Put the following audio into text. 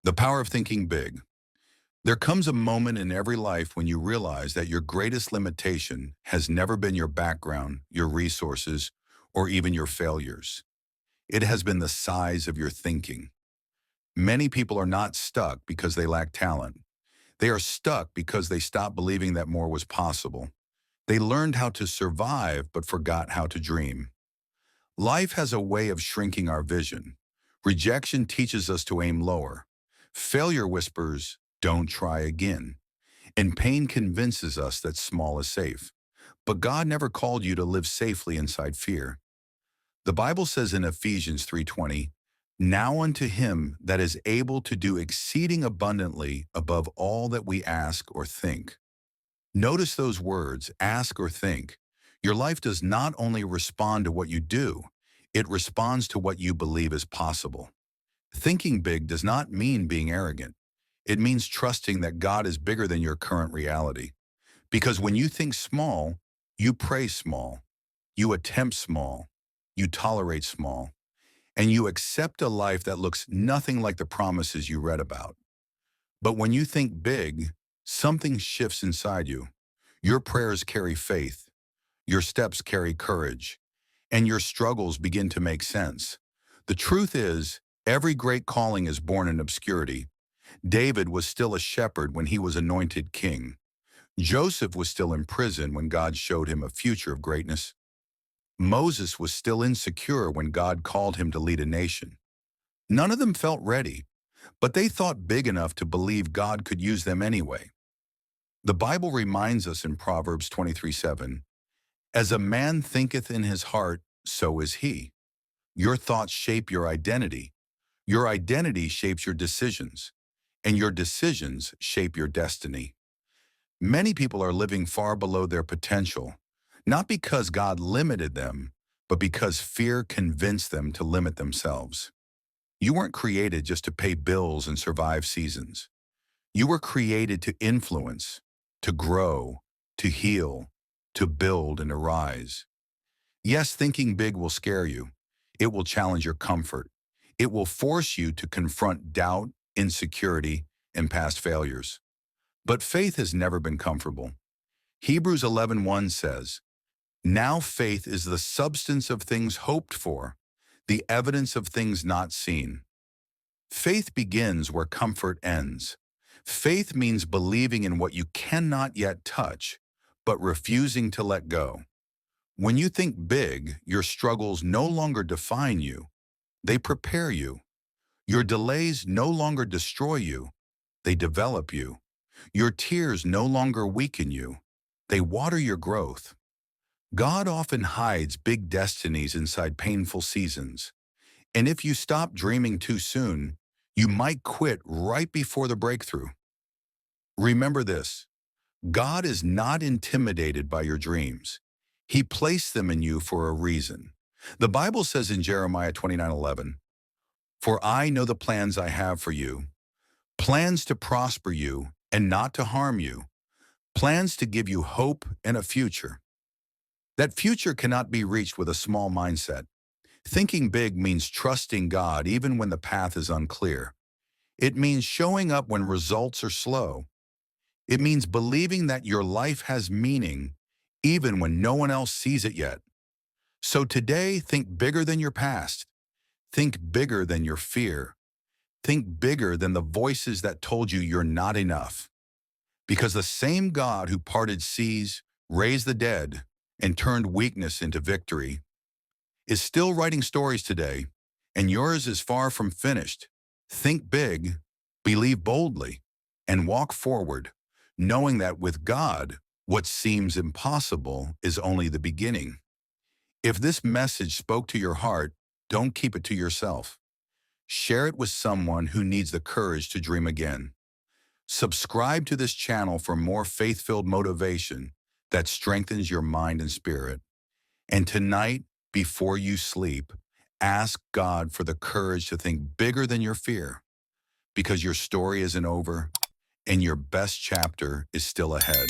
The power of thinking big. There comes a moment in every life when you realize that your greatest limitation has never been your background, your resources, or even your failures. It has been the size of your thinking. Many people are not stuck because they lack talent. They are stuck because they stopped believing that more was possible. They learned how to survive but forgot how to dream. Life has a way of shrinking our vision. Rejection teaches us to aim lower. Failure whispers, "Don't try again." And pain convinces us that small is safe. But God never called you to live safely inside fear. The Bible says in Ephesians 3:20, "Now unto him that is able to do exceeding abundantly above all that we ask or think." Notice those words, ask or think. Your life does not only respond to what you do, it responds to what you believe is possible. Thinking big does not mean being arrogant. It means trusting that God is bigger than your current reality. Because when you think small, you pray small, you attempt small, you tolerate small, and you accept a life that looks nothing like the promises you read about. But when you think big, something shifts inside you. Your prayers carry faith, your steps carry courage, and your struggles begin to make sense. The truth is, every great calling is born in obscurity. David was still a shepherd when he was anointed king. Joseph was still in prison when God showed him a future of greatness. Moses was still insecure when God called him to lead a nation. None of them felt ready, but they thought big enough to believe God could use them anyway. The Bible reminds us in Proverbs 23:7, "As a man thinketh in his heart, so is he." Your thoughts shape your identity. Your identity shapes your decisions, and your decisions shape your destiny. Many people are living far below their potential, not because God limited them, but because fear convinced them to limit themselves. You weren't created just to pay bills and survive seasons. You were created to influence, to grow, to heal, to build and arise. Yes, thinking big will scare you. It will challenge your comfort. It will force you to confront doubt, insecurity, and past failures. But faith has never been comfortable. Hebrews 11:1 says, "Now faith is the substance of things hoped for, the evidence of things not seen." Faith begins where comfort ends. Faith means believing in what you cannot yet touch, but refusing to let go. When you think big, your struggles no longer define you, they prepare you. Your delays no longer destroy you, they develop you. Your tears no longer weaken you, they water your growth. God often hides big destinies inside painful seasons. And if you stop dreaming too soon, you might quit right before the breakthrough. Remember this, God is not intimidated by your dreams. He placed them in you for a reason. The Bible says in Jeremiah 29:11, "For I know the plans I have for you, plans to prosper you and not to harm you, plans to give you hope and a future." That future cannot be reached with a small mindset. Thinking big means trusting God even when the path is unclear. It means showing up when results are slow. It means believing that your life has meaning even when no one else sees it yet. So today, think bigger than your past. Think bigger than your fear. Think bigger than the voices that told you you're not enough. Because the same God who parted seas, raised the dead, and turned weakness into victory is still writing stories today, and yours is far from finished. Think big, believe boldly, and walk forward, knowing that with God, what seems impossible is only the beginning. If this message spoke to your heart, don't keep it to yourself. Share it with someone who needs the courage to dream again. Subscribe to this channel for more faith-filled motivation that strengthens your mind and spirit. And tonight, before you sleep, ask God for the courage to think bigger than your fear, because your story isn't over and your best chapter is still ahead.